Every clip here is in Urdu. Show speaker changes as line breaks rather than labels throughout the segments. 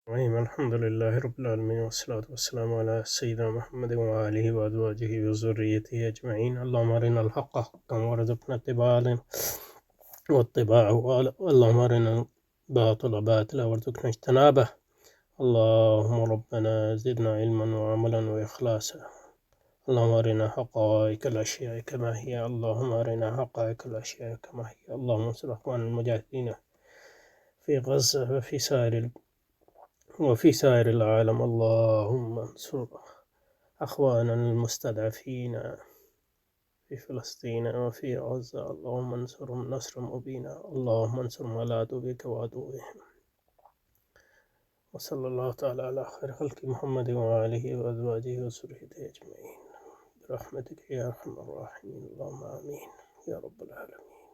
الرحيم الحمد لله رب العالمين والصلاة والسلام على سيدنا محمد وآله وأزواجه وذريته أجمعين. اللهم أرنا الحق حقا وارزقنا واتباعه، اللهم أرنا الباطل باطلا وارزقنا اجتنابه. اللهم ربنا زدنا علما وعملا وإخلاصا. اللهم أرنا حقائق الأشياء كما هي، اللهم أرنا حقائق الأشياء كما هي. اللهم انصر أخوان المجاهدين في غزة وفي سائر العالم. اللهم انصر أخواننا المستضعفين في فلسطين وفي غزة، اللهم انصرهم نصرا مبينا. اللهم انصرهم على عدوك وعدوهم. وصلى الله تعالى على خير خلق محمد وآله وأزواجه وذريته أجمعين برحمتك يا أرحم الراحمين. اللهم آمين یا رب العالمین.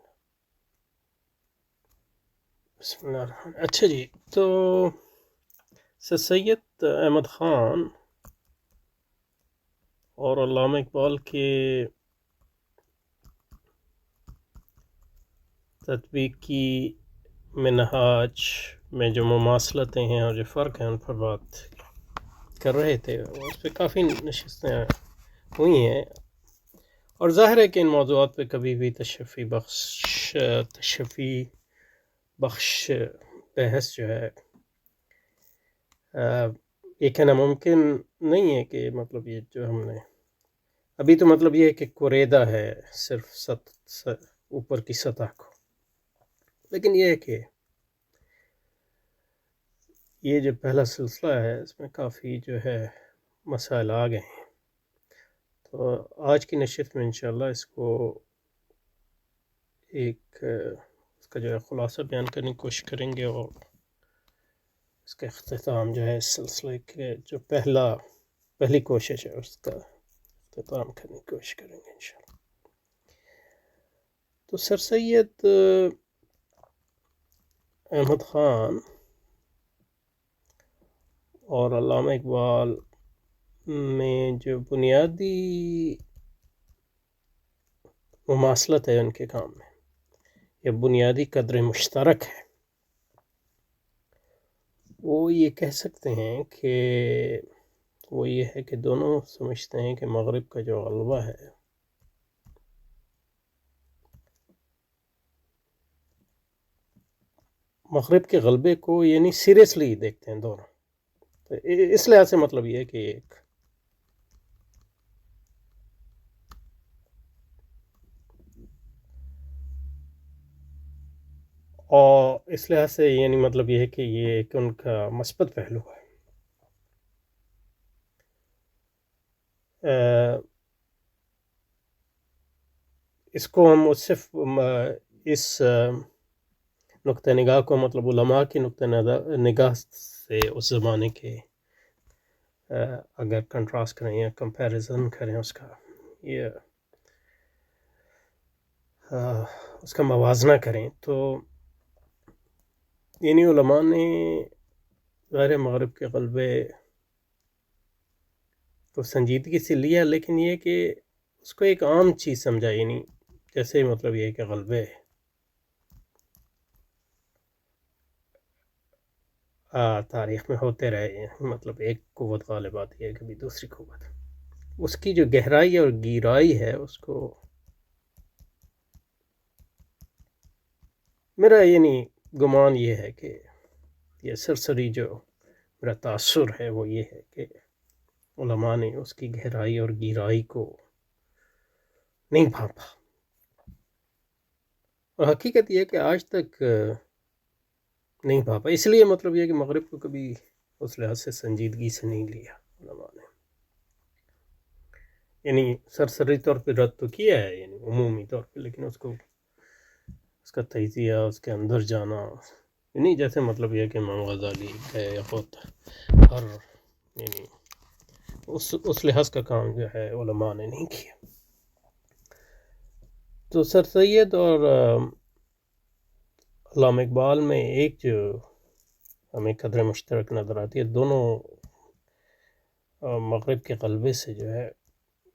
بسم اللہ الرحمن الرحیم. اچھا جی، تو سر سید احمد خان اور علامہ اقبال کے تطبیقی منہاج میں جو مماثلتیں ہیں اور جو فرق ہیں ان پر بات کر رہے تھے. اس پہ کافی نشستیں ہوئی ہیں، اور ظاہر ہے کہ ان موضوعات پہ کبھی بھی تشفی بخش بحث جو ہے یہ کہنا ممکن نہیں ہے کہ مطلب یہ جو ہم نے ابھی تو مطلب یہ ہے کہ کوریدا ہے صرف اوپر کی سطح کو، لیکن یہ ہے کہ یہ جو پہلا سلسلہ ہے اس میں کافی جو ہے مسائل آ گئے ہیں. تو آج کی نشست میں انشاءاللہ اس کو اس کا جو ہے خلاصہ بیان کرنے کی کوشش کریں گے، اور اس کا اختتام جو ہے اس سلسلے کے جو پہلی کوشش ہے اس کا اختتام کرنے کی کوشش کریں گے انشاءاللہ. تو سر سید احمد خان اور علامہ اقبال میں جو بنیادی مماثلت ہے ان کے کام میں، یا بنیادی قدر مشترک ہے، وہ یہ کہہ سکتے ہیں کہ وہ یہ ہے کہ دونوں سمجھتے ہیں کہ مغرب کا جو غلبہ ہے مغرب کے غلبے کو یعنی سیریسلی دیکھتے ہیں دونوں. تو اس لحاظ سے مطلب یہ ہے کہ ایک اور اس لحاظ سے یعنی مطلب یہ ہے کہ یہ ایک ان کا مثبت پہلو ہے. اس کو ہم اس نقطہ نگاہ کو مطلب علماء کی نقطہ نگاہ سے اس زمانے کے اگر کنٹراسٹ کریں یا کمپیریزن کریں اس کا موازنہ کریں، تو یعنی علماء نے ظاہر مغرب کے غلبے کو سنجیدگی سے لیا، لیکن یہ کہ اس کو ایک عام چیز سمجھا، یعنی جیسے مطلب یہ کہ غلبے تاریخ میں ہوتے رہے ہیں، مطلب ایک قوت غالب آتی ہے کبھی دوسری قوت، اس کی جو گہرائی اور گیرائی ہے اس کو میرا یعنی گمان یہ ہے کہ یہ سرسری جو میرا تاثر ہے وہ یہ ہے کہ علماء نے اس کی گہرائی اور گیرائی کو نہیں بھانپا، اور حقیقت یہ کہ آج تک نہیں بھانپا. اس لیے مطلب یہ کہ مغرب کو کبھی اس لحاظ سے سنجیدگی سے نہیں لیا علماء نے، یعنی سرسری طور پہ رد تو کیا ہے یعنی عمومی طور پہ، لیکن اس کا تجزیہ، اس کے اندر جانا، یعنی جیسے مطلب یہ کہ امام غزالی ہے یا خود ہر یعنی اس لحاظ کا کام جو ہے علماء نے نہیں کیا. تو سر سید اور علامہ اقبال میں ایک جو ہمیں قدر مشترک نظر آتی ہے، دونوں مغرب کے غلبے سے جو ہے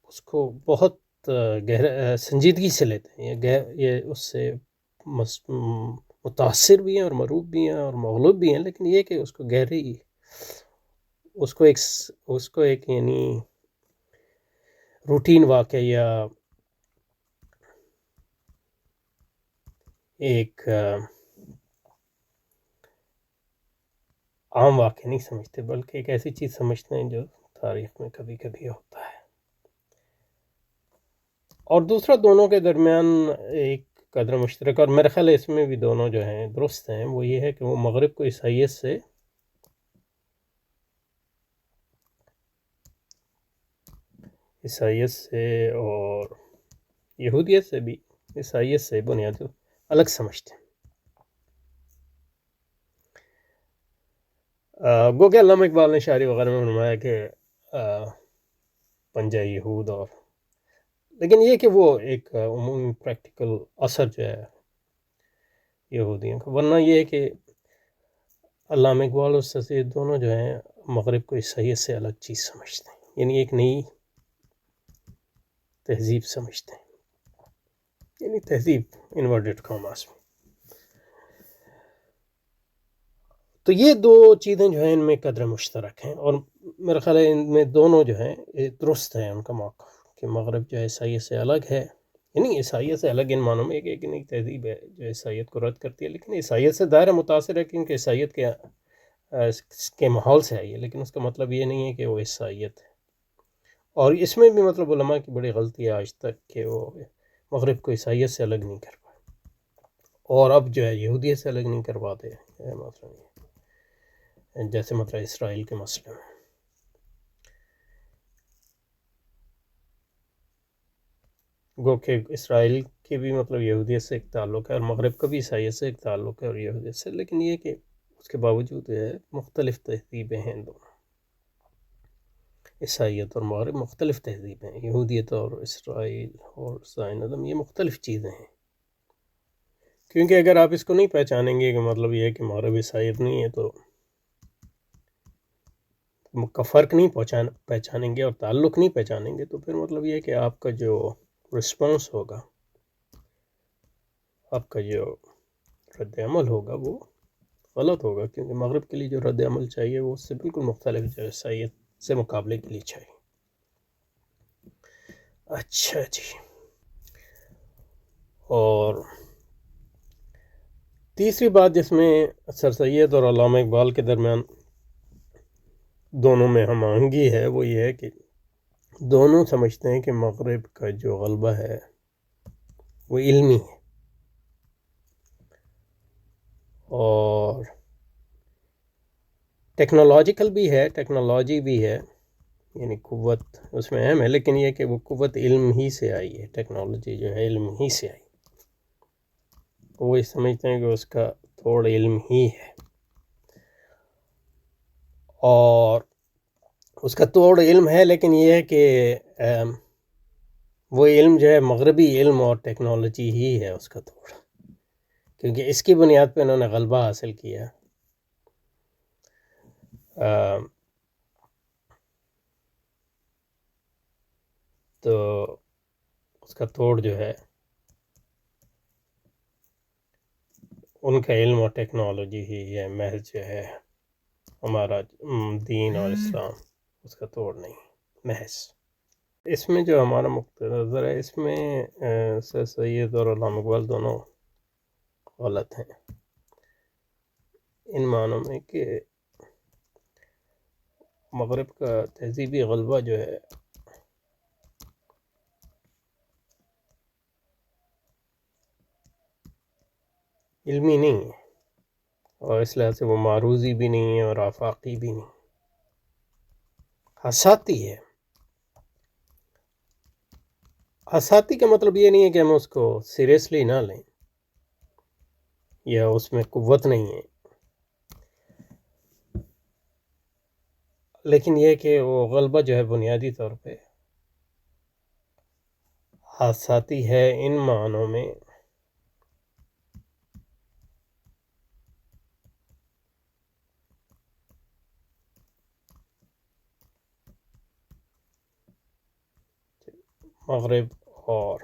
اس کو بہت سنجیدگی سے لیتے ہیں، یہ اس سے متاثر بھی ہیں اور مروب بھی ہیں اور مغلوب بھی ہیں، لیکن یہ کہ اس کو گہری اس کو ایک یعنی روٹین واقعہ یا ایک عام واقعہ نہیں سمجھتے، بلکہ ایک ایسی چیز سمجھتے ہیں جو تاریخ میں کبھی کبھی ہوتا ہے۔ اور دوسرا دونوں کے درمیان ایک قدر مشترک، اور میرا خیال ہے اس میں بھی دونوں جو ہیں درست ہیں، وہ یہ ہے کہ وہ مغرب کو عیسائیت سے اور یہودیت سے بھی، عیسائیت سے بنیادی الگ سمجھتے ہیں۔ گو کہ علامہ اقبال نے شاعری وغیرہ میں فرمایا کہ پنجہ یہود، اور لیکن یہ کہ وہ ایک عمومی پریکٹیکل اثر جو ہے یہودیوں کا، ورنہ یہ ہے کہ علامہ اقبال اور سر سید دونوں جو ہیں مغرب کو عیسائیت سے الگ چیز سمجھتے ہیں، یعنی ایک نئی تہذیب سمجھتے ہیں، یعنی تہذیب انورٹڈ کاماس میں۔ تو یہ دو چیزیں جو ہیں ان میں قدر مشترک ہیں، اور میرا خیال ہے ان میں دونوں جو ہیں درست ہیں ان کا موقف، کہ مغرب جو ہے عیسائیت سے الگ ہے، یعنی عیسائیت سے الگ ان معنوں میں ایک نئی تہذیب ہے جو عیسائیت کو رد کرتی ہے، لیکن عیسائیت سے دائرہ متاثر ہے کیونکہ عیسائیت کے ماحول سے آئی ہے، لیکن اس کا مطلب یہ نہیں ہے کہ وہ عیسائیت ہے۔ اور اس میں بھی مطلب علماء کی بڑی غلطی ہے آج تک کہ وہ مغرب کو عیسائیت سے الگ نہیں کر پائے، اور اب جو ہے یہودیت سے الگ نہیں کر پاتے، جیسے مطلب اسرائیل کے مسئلے میں۔ گو کہ اسرائیل کے بھی مطلب یہودیت سے ایک تعلق ہے، اور مغرب کا بھی عیسائیت سے ایک تعلق ہے اور یہودیت سے، لیکن یہ کہ اس کے باوجود مختلف تہذیبیں ہیں دونوں، عیسائیت اور مغرب مختلف تہذیبیں ہیں، یہودیت اور اسرائیل اور زائنزم یہ مختلف چیزیں ہیں۔ کیونکہ اگر آپ اس کو نہیں پہچانیں گے کہ مطلب یہ ہے کہ مغرب عیسائیت نہیں ہے، تو کا فرق نہیں پہچانیں گے اور تعلق نہیں پہچانیں گے، تو پھر مطلب یہ ہے کہ آپ کا جو رسپانس ہوگا، آپ کا جو رد عمل ہوگا وہ غلط ہوگا، کیونکہ مغرب کے لیے جو رد عمل چاہیے وہ اس سے بالکل مختلف جو عیسائیت سے مقابلے کے لیے چاہیے۔ اچھا جی، اور تیسری بات جس میں سر سید اور علامہ اقبال کے درمیان دونوں میں ہم آہنگی ہے، وہ یہ ہے کہ دونوں سمجھتے ہیں کہ مغرب کا جو غلبہ ہے وہ علمی ہے، اور ٹیکنالوجیکل بھی ہے، ٹیکنالوجی بھی ہے، یعنی قوت اس میں اہم ہے، لیکن یہ کہ وہ قوت علم ہی سے آئی ہے، ٹیکنالوجی جو ہے علم ہی سے آئی، وہ سمجھتے ہیں کہ اس کا توڑ علم ہی ہے، اور اس کا توڑ علم ہے، لیکن یہ ہے کہ وہ علم جو ہے مغربی علم اور ٹیکنالوجی ہی ہے اس کا توڑ، کیونکہ اس کی بنیاد پہ انہوں نے غلبہ حاصل کیا۔ تو اس کا توڑ جو ہے ان کا علم اور ٹیکنالوجی ہی ہے، محض جو ہے ہمارا دین اور اسلام اس کا توڑ نہیں محض۔ اس میں جو ہمارا نظر ہے، اس میں سر سید اور علامہ اقبال دونوں غلط ہیں ان معنوں میں کہ مغرب کا تہذیبی غلبہ جو ہے علمی نہیں ہے، اور اس لحاظ سے وہ معروضی بھی نہیں ہے اور آفاقی بھی نہیں، حساتی ہے۔ حساتی کا مطلب یہ نہیں ہے کہ ہم اس کو سیریسلی نہ لیں یا اس میں قوت نہیں ہے، لیکن یہ کہ وہ غلبہ جو ہے بنیادی طور پہ حساتی ہے ان معنوں میں مغرب اور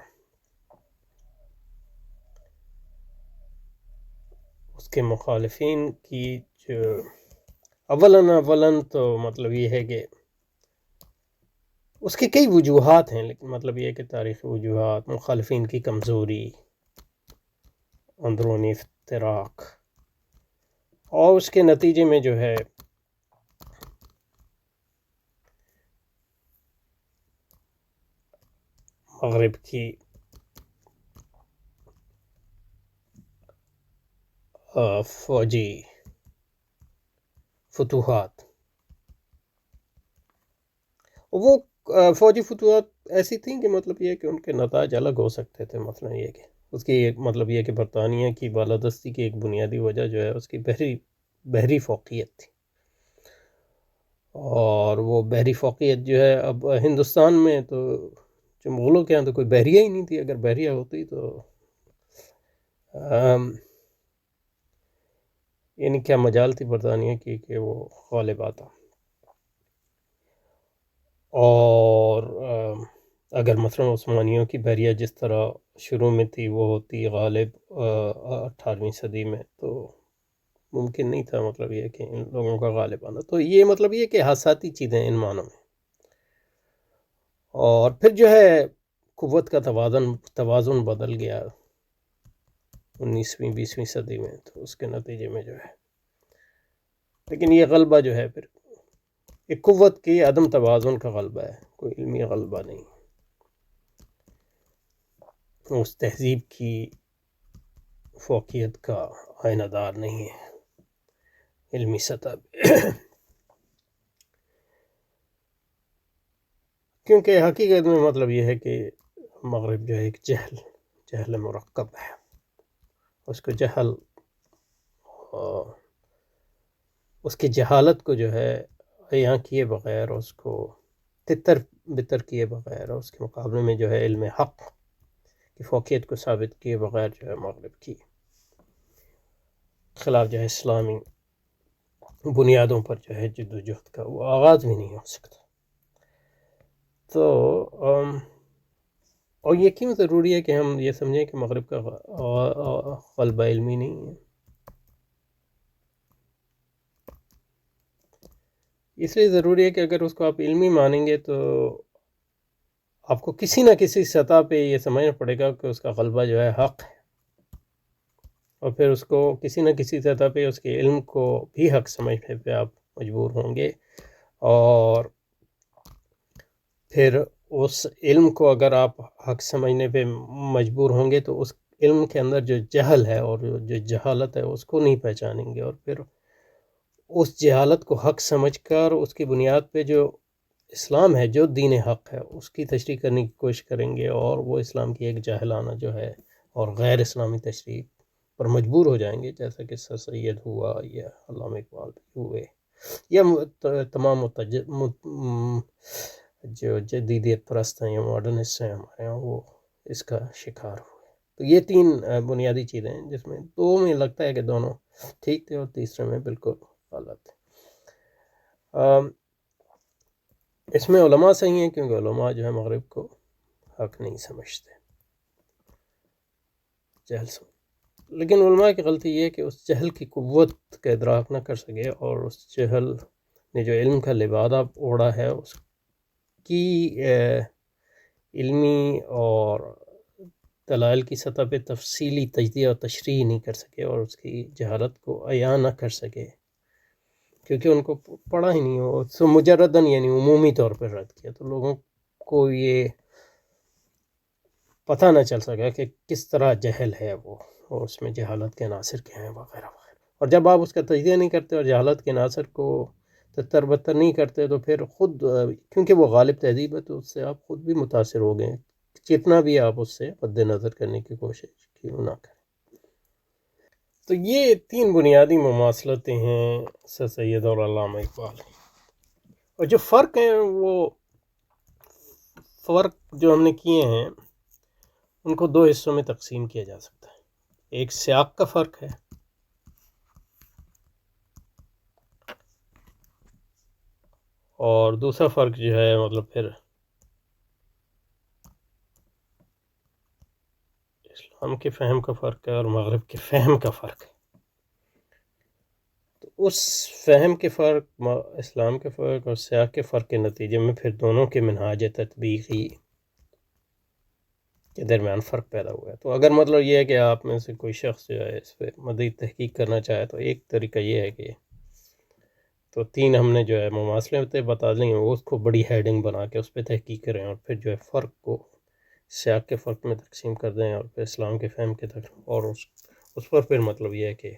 اس کے مخالفین کی جو اولن تو مطلب یہ ہے کہ اس کے کئی وجوہات ہیں، لیکن مطلب یہ ہے کہ تاریخی وجوہات، مخالفین کی کمزوری، اندرونی افتراق، اور اس کے نتیجے میں جو ہے مغرب کی فوجی فتوحات، وہ فوجی فتوحات ایسی تھیں کہ مطلب یہ کہ ان کے نتائج الگ ہو سکتے تھے. مثلا یہ کہ اس کی ایک مطلب یہ کہ برطانیہ کی بالادستی کی ایک بنیادی وجہ جو ہے اس کی بحری فوقیت تھی، اور وہ بحری فوقیت جو ہے اب ہندوستان میں تو جو مغلوں کے یہاں تو کوئی بحریہ ہی نہیں تھی. اگر بحریہ ہوتی تو یعنی کیا مجال تھی برطانیہ کی کہ وہ غالب آتا. اور اگر مثلا عثمانیوں کی بحریہ جس طرح شروع میں تھی وہ ہوتی غالب 18ویں صدی میں، تو ممکن نہیں تھا مطلب یہ کہ ان لوگوں کا غالب آنا. تو یہ مطلب یہ کہ حساسی چیزیں ان معنوں میں. اور پھر جو ہے قوت کا توازن بدل گیا 19ویں 20ویں صدی میں، تو اس کے نتیجے میں جو ہے، لیکن یہ غلبہ جو ہے پھر ایک قوت کی عدم توازن کا غلبہ ہے، کوئی علمی غلبہ نہیں، اس تہذیب کی فوقیت کا آئینہ دار نہیں ہے علمی سطح پہ. کیونکہ حقیقت میں مطلب یہ ہے کہ مغرب جو ہے ایک جہل مرکب ہے. اس کو اس کی جہالت کو جو ہے یہاں کیے بغیر، اس کو تتر بتر کیے بغیر، اس کے مقابلے میں جو ہے علم حق کی فوقیت کو ثابت کیے بغیر جو ہے مغرب کی خلاف جو ہے اسلامی بنیادوں پر جو ہے جد و جہد کا وہ آغاز بھی نہیں ہو سکتا. تو اور یہ کیوں ضروری ہے کہ ہم یہ سمجھیں کہ مغرب کا غلبہ علمی نہیں ہے؟ اس لیے ضروری ہے کہ اگر اس کو آپ علمی مانیں گے تو آپ کو کسی نہ کسی سطح پہ یہ سمجھنا پڑے گا کہ اس کا غلبہ جو ہے حق ہے، اور پھر اس کو کسی نہ کسی سطح پہ اس کے علم کو بھی حق سمجھنے پہ آپ مجبور ہوں گے. اور پھر اس علم کو اگر آپ حق سمجھنے پہ مجبور ہوں گے تو اس علم کے اندر جو جہل ہے اور جو جہالت ہے اس کو نہیں پہچانیں گے، اور پھر اس جہالت کو حق سمجھ کر اس کی بنیاد پہ جو اسلام ہے، جو دین حق ہے، اس کی تشریح کرنے کی کوشش کریں گے، اور وہ اسلام کی ایک جاہلانہ جو ہے اور غیر اسلامی تشریح پر مجبور ہو جائیں گے، جیسا کہ سر سید ہوا یا علامہ اقبال ہوئے یا تمام جو جدیدیت پرست ہیں یا ماڈرنسٹ ہیں ہمارے یہاں، وہ اس کا شکار ہوئے. تو یہ تین بنیادی چیزیں ہیں جس میں دو میں لگتا ہے کہ دونوں ٹھیک تھے اور تیسرے میں بالکل غلط ہے. اس میں علماء صحیح ہیں کیونکہ علماء جو ہے مغرب کو حق نہیں سمجھتے، جہل لیکن علماء کی غلطی یہ ہے کہ اس جہل کی قوت کا ادراک نہ کر سکے، اور اس جہل نے جو علم کا لبادہ اوڑھا ہے اس کی علمی اور دلائل کی سطح پہ تفصیلی تجزیہ اور تشریح نہیں کر سکے، اور اس کی جہالت کو عیاں نہ کر سکے، کیونکہ ان کو پڑھا ہی نہیں ہو. سو مجرداً یعنی عمومی طور پر رد کیا، تو لوگوں کو یہ پتہ نہ چل سکا کہ کس طرح جہل ہے وہ، اور اس میں جہالت کے عناصر کیا ہیں وغیرہ وغیرہ. اور جب آپ اس کا تجزیہ نہیں کرتے اور جہالت کے عناصر کو تتر بتر نہیں کرتے تو پھر خود، کیونکہ وہ غالب تہذیب ہے، تو اس سے آپ خود بھی متاثر ہو گئے، جتنا بھی آپ اس سے مد نظر کرنے کی کوشش کیوں نہ کریں. تو یہ تین بنیادی مماثلتیں ہیں سر سید اور علامہ اقبال. اور جو فرق ہیں، وہ فرق جو ہم نے کیے ہیں ان کو دو حصوں میں تقسیم کیا جا سکتا ہے. ایک سیاق کا فرق ہے، اور دوسرا فرق جو ہے مطلب پھر اسلام کے فہم کا فرق ہے اور مغرب کے فہم کا فرق ہے. تو اس فہم کے فرق، اسلام کے فرق اور سیاق کے فرق کے نتیجے میں پھر دونوں کے منہاج تطبیقی کے درمیان فرق پیدا ہوا ہے۔ تو اگر مطلب یہ ہے کہ آپ میں سے کوئی شخص جو ہے اس پہ مزید تحقیق کرنا چاہے تو ایک طریقہ یہ ہے کہ تو 3 ہم نے جو ہے مماثلتیں بتا دیں، وہ اس کو بڑی ہیڈنگ بنا کے اس پہ تحقیق کریں، اور پھر جو ہے فرق کو سیاق کے فرق میں تقسیم کر دیں، اور پھر اسلام کے فہم کے تک، اور اس پر پھر مطلب یہ ہے کہ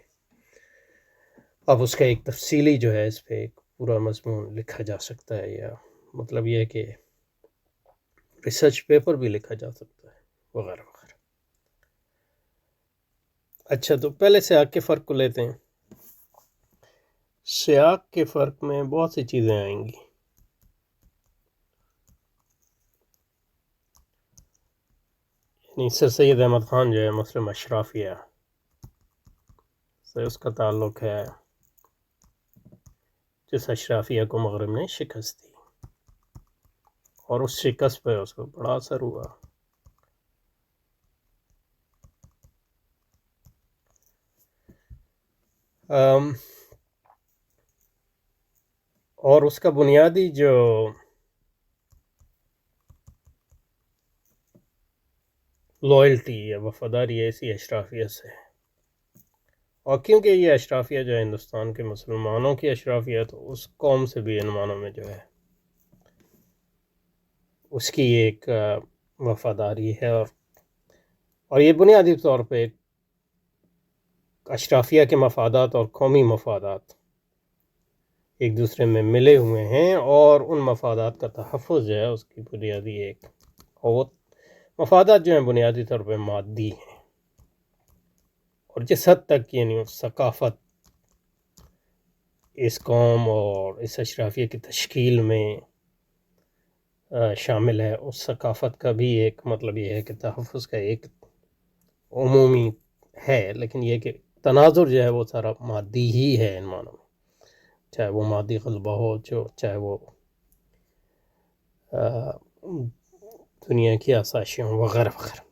اب اس کا ایک تفصیلی جو ہے اس پہ ایک پورا مضمون لکھا جا سکتا ہے، یا مطلب یہ ہے کہ ریسرچ پیپر بھی لکھا جا سکتا ہے، وغیرہ وغیرہ۔ اچھا، تو پہلے سیاق کے فرق کو لیتے ہیں۔ سیاق کے فرق میں بہت سی چیزیں آئیں گی۔ یعنی سر سید احمد خان جو ہے مسلم اشرافیہ سے اس کا تعلق ہے، جس اشرافیہ کو مغرب نے شکست دی، اور اس شکست پہ اس کو بڑا اثر ہوا۔ اور اس کا بنیادی جو لائلٹی یا وفاداری ہے اسی اشرافیہ سے ہے، اور کیونکہ یہ اشرافیہ جو ہے ہندوستان کے مسلمانوں کی اشرافیہ، تو اس قوم سے بھی ان معنوں میں جو ہے اس کی ایک وفاداری ہے، اور یہ بنیادی طور پہ ایک اشرافیہ کے مفادات اور قومی مفادات ایک دوسرے میں ملے ہوئے ہیں، اور ان مفادات کا تحفظ جو ہے اس کی بنیادی ایک، اور مفادات جو ہیں بنیادی طور پہ مادی ہیں، اور جس حد تک یعنی ثقافت اس قوم اور اس اشرافیہ کی تشکیل میں شامل ہے، اس ثقافت کا بھی ایک مطلب یہ ہے کہ تحفظ کا ایک عمومی ہے، لیکن یہ کہ تناظر جو ہے وہ سارا مادی ہی ہے ان معنوں میں، چاہے وہ مادی غلبہ ہو، چاہے وہ دنیا کی آسائشیں ہوں وغیرہ وغیرہ،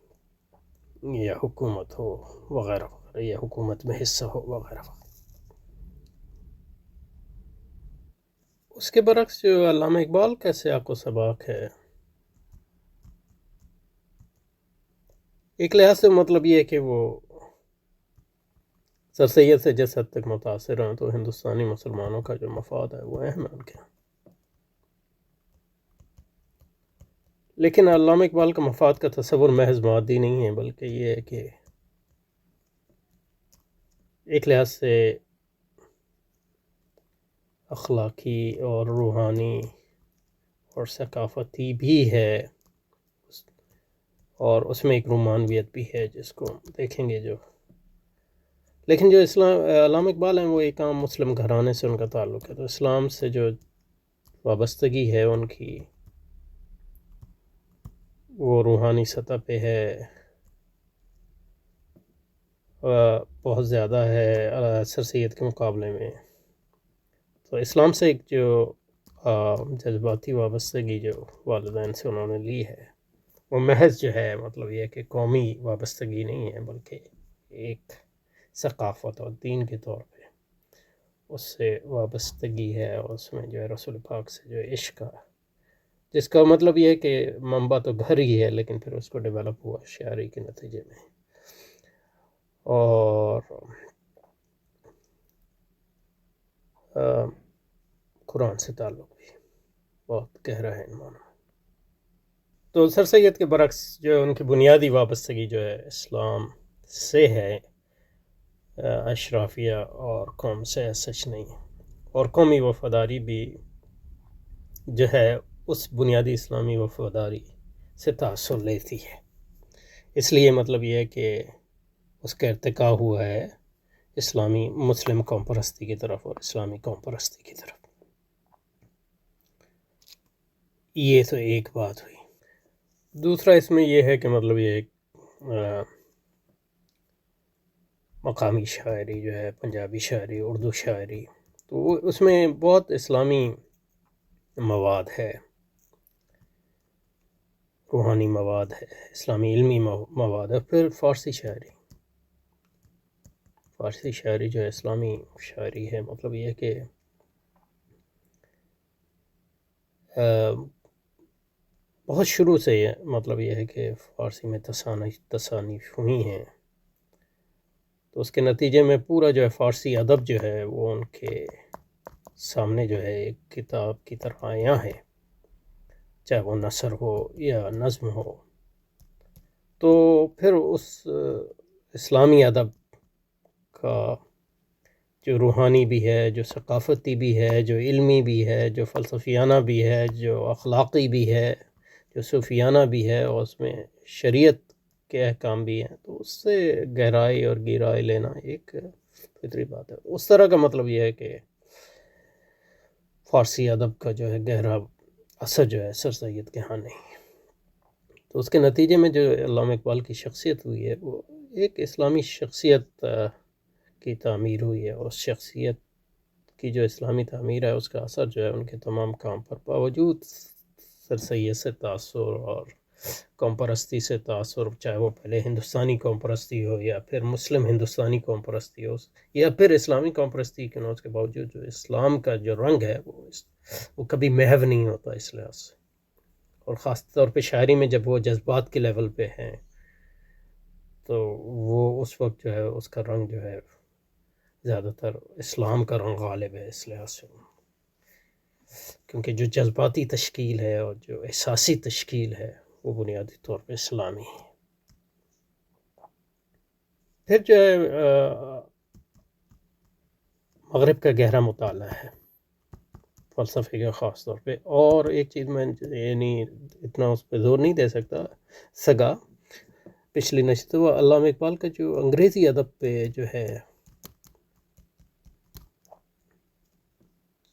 یا حکومت ہو وغیرہ وغیرہ، یا حکومت میں حصہ ہو وغیرہ وغیرہ۔ اس کے برعکس جو علامہ اقبال کا سیاق و سباق ہے، ایک لحاظ سے مطلب یہ ہے کہ وہ سر سید سے جس حد تک متاثر ہیں، تو ہندوستانی مسلمانوں کا جو مفاد ہے وہ اہم ہے ان کے، لیکن علامہ اقبال کا مفاد کا تصور محض مادی نہیں ہے، بلکہ یہ ہے کہ ایک لحاظ سے اخلاقی اور روحانی اور ثقافتی بھی ہے، اور اس میں ایک رومانویت بھی ہے جس کو دیکھیں گے جو، لیکن جو علامہ اقبال ہیں وہ ایک عام مسلم گھرانے سے ان کا تعلق ہے، تو اسلام سے جو وابستگی ہے ان کی وہ روحانی سطح پہ ہے، بہت زیادہ ہے سر سید کے مقابلے میں۔ تو اسلام سے ایک جو جذباتی وابستگی جو والدین سے انہوں نے لی ہے، وہ محض جو ہے مطلب یہ کہ قومی وابستگی نہیں ہے، بلکہ ایک ثقافت اور دین کے طور پہ اس سے وابستگی ہے، اور اس میں جو ہے رسول پاک سے جو عشق ہے، جس کا مطلب یہ ہے کہ منبع تو گھر ہی ہے، لیکن پھر اس کو ڈیولپ ہوا شاعری کے نتیجے میں، اور قرآن سے تعلق بھی بہت گہرا ہے ان معنوں میں۔ تو سر سید کے برعکس جو ان کی بنیادی وابستگی جو ہے اسلام سے ہے، اشرافیہ اور قوم سے سچ نہیں ہے، اور قومی وفاداری بھی جو ہے اس بنیادی اسلامی وفاداری سے تاثر لیتی ہے، اس لیے مطلب یہ ہے کہ اس کا ارتقا ہوا ہے اسلامی مسلم قوم پرستی کی طرف اور اسلامی قوم پرستی کی طرف۔ یہ تو ایک بات ہوئی۔ دوسرا اس میں یہ ہے کہ مطلب یہ ایک مقامی شاعری جو ہے، پنجابی شاعری، اردو شاعری، تو اس میں بہت اسلامی مواد ہے، روحانی مواد ہے، اسلامی علمی مواد ہے۔ پھر فارسی فارسی شاعری جو ہے اسلامی شاعری ہے، مطلب یہ ہے کہ بہت شروع سے یہ مطلب یہ ہے کہ فارسی میں تصانیف ہوئی ہیں، تو اس کے نتیجے میں پورا جو ہے فارسی ادب جو ہے وہ ان کے سامنے جو ہے ایک کتاب کی طرح آیا ہے، چاہے وہ نثر ہو یا نظم ہو. تو پھر اس اسلامی ادب کا جو روحانی بھی ہے، جو ثقافتی بھی ہے، جو علمی بھی ہے، جو فلسفیانہ بھی ہے، جو اخلاقی بھی ہے، جو صوفیانہ بھی ہے، اور اس میں شریعت کے احکام بھی ہیں، تو اس سے گہرائی اور گہرائی لینا ایک فطری بات ہے. اس طرح کا مطلب یہ ہے کہ فارسی ادب کا جو ہے گہرا اثر جو ہے سر سید کے ہاں نہیں. تو اس کے نتیجے میں جو علامہ اقبال کی شخصیت ہوئی ہے وہ ایک اسلامی شخصیت کی تعمیر ہوئی ہے، اور اس شخصیت کی جو اسلامی تعمیر ہے اس کا اثر جو ہے ان کے تمام کام پر، باوجود سر سید سے تاثر اور قوم پرستی سے تاثر، چاہے وہ پہلے ہندوستانی قوم پرستی ہو یا پھر مسلم ہندوستانی قوم پرستی ہو یا پھر اسلامی قوم پرستی کے اس کے باوجود جو اسلام کا جو رنگ ہے وہ کبھی محو نہیں ہوتا اس لحاظ سے. اور خاص طور پہ شاعری میں جب وہ جذبات کے لیول پہ ہیں تو وہ اس وقت جو ہے اس کا رنگ جو ہے زیادہ تر اسلام کا رنگ غالب ہے اس لحاظ سے، کیونکہ جو جذباتی تشکیل ہے اور جو احساسی تشکیل ہے وہ بنیادی طور پہ اسلامی ہے. پھر جو ہے مغرب کا گہرا مطالعہ ہے فلسفے کا خاص طور پہ. اور ایک چیز میں یعنی اتنا اس پہ زور نہیں دے سکا پچھلی نشست، وہ علامہ اقبال کا جو انگریزی ادب پہ جو ہے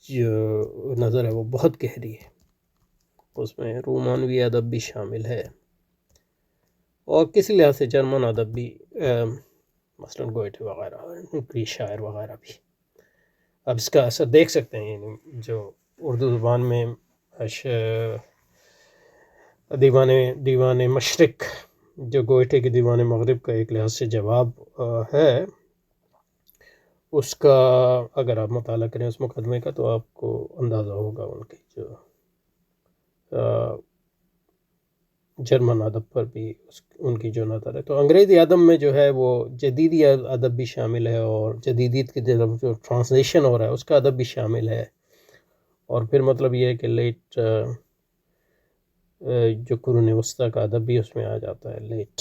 جو نظر ہے وہ بہت گہری ہے. اس میں رومانوی ادب بھی شامل ہے اور کسی لحاظ سے جرمن ادب بھی، مثلاً گوئٹے وغیرہ، گریک شاعر وغیرہ بھی. اب اس کا اثر دیکھ سکتے ہیں، یعنی جو اردو زبان میں دیوان مشرق جو گوئٹے کے دیوان مغرب کا ایک لحاظ سے جواب ہے، اس کا اگر آپ مطالعہ کریں اس مقدمے کا تو آپ کو اندازہ ہوگا ان کی جو جرمن ادب پر بھی ان کی جو نظر ہے. تو انگریزی ادب میں جو ہے وہ جدیدی ادب بھی شامل ہے، اور جدیدیت کی جو ٹرانسلیشن ہو رہا ہے اس کا ادب بھی شامل ہے. اور پھر مطلب یہ ہے کہ لیٹ جو قرون وسطیٰ کا ادب بھی اس میں آ جاتا ہے، لیٹ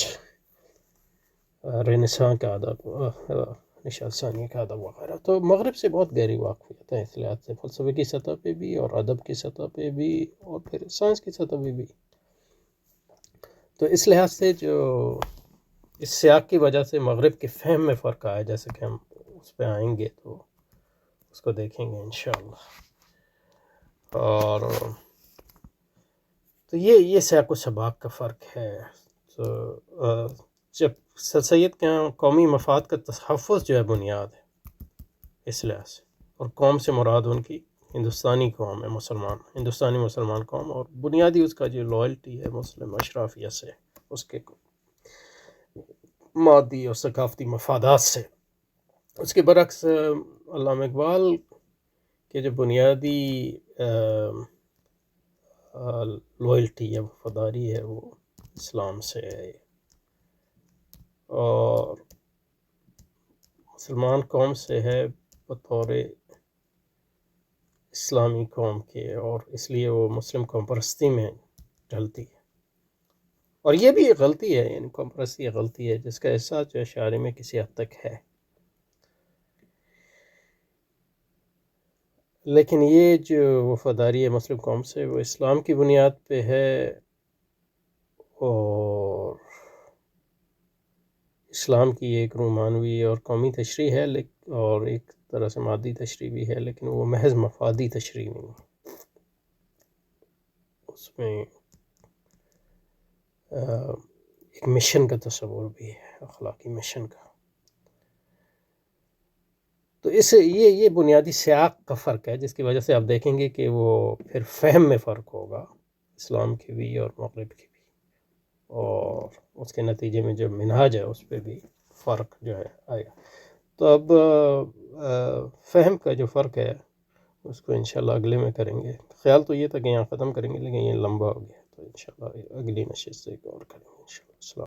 رینیساں کا ادب، نشاط ثانی کا ادب وغیرہ. تو مغرب سے بہت گہری واقفیت ہے اس لحاظ سے، فلسفے کی سطح پہ بھی اور ادب کی سطح پہ بھی اور پھر سائنس کی سطح پہ بھی. تو اس لحاظ سے جو اس سیاق کی وجہ سے مغرب کے فہم میں فرق آیا، جیسے کہ ہم اس پہ آئیں گے تو اس کو دیکھیں گے انشاءاللہ. اور تو یہ سیاق و سباق کا فرق ہے. تو جب سر سید کے یہاں قومی مفاد کا تحفظ جو ہے بنیاد ہے اس لحاظ سے، اور قوم سے مراد ان کی ہندوستانی قوم ہے، ہندوستانی مسلمان قوم، اور بنیادی اس کا جو لائلٹی ہے مسلم اشرافیہ سے، اس کے مادی اور ثقافتی مفادات سے. اس کے برعکس علامہ اقبال کے جو بنیادی لائلٹی یا وفاداری ہے وہ اسلام سے ہے، اور مسلمان قوم سے ہے بطور اسلامی قوم کے، اور اس لیے وہ مسلم قوم پرستی میں ڈھلتی ہے. اور یہ بھی ایک غلطی ہے، یعنی قوم پرستی ایک غلطی ہے جس کا احساس جو ہے شاعری میں کسی حد تک ہے. لیکن یہ جو وفاداری ہے مسلم قوم سے وہ اسلام کی بنیاد پہ ہے، اور اسلام کی ایک رومانوی اور قومی تشریح ہے، اور ایک طرح سے مادی تشریح بھی ہے، لیکن وہ محض مفادی تشریح نہیں ہے. اس میں ایک مشن کا تصور بھی ہے، اخلاقی مشن کا. تو یہ بنیادی سیاق کا فرق ہے، جس کی وجہ سے آپ دیکھیں گے کہ وہ پھر فہم میں فرق ہوگا اسلام کی بھی اور مغرب کی بھی، اور اس کے نتیجے میں جو منہاج ہے اس پہ بھی فرق جو ہے آئے گا. تو اب فہم کا جو فرق ہے اس کو انشاءاللہ اگلے میں کریں گے. خیال تو یہ تھا کہ یہاں ختم کریں گے لیکن یہ لمبا ہو گیا، تو انشاءاللہ اگلی نشست سے ایک اور کریں گے انشاءاللہ. السلام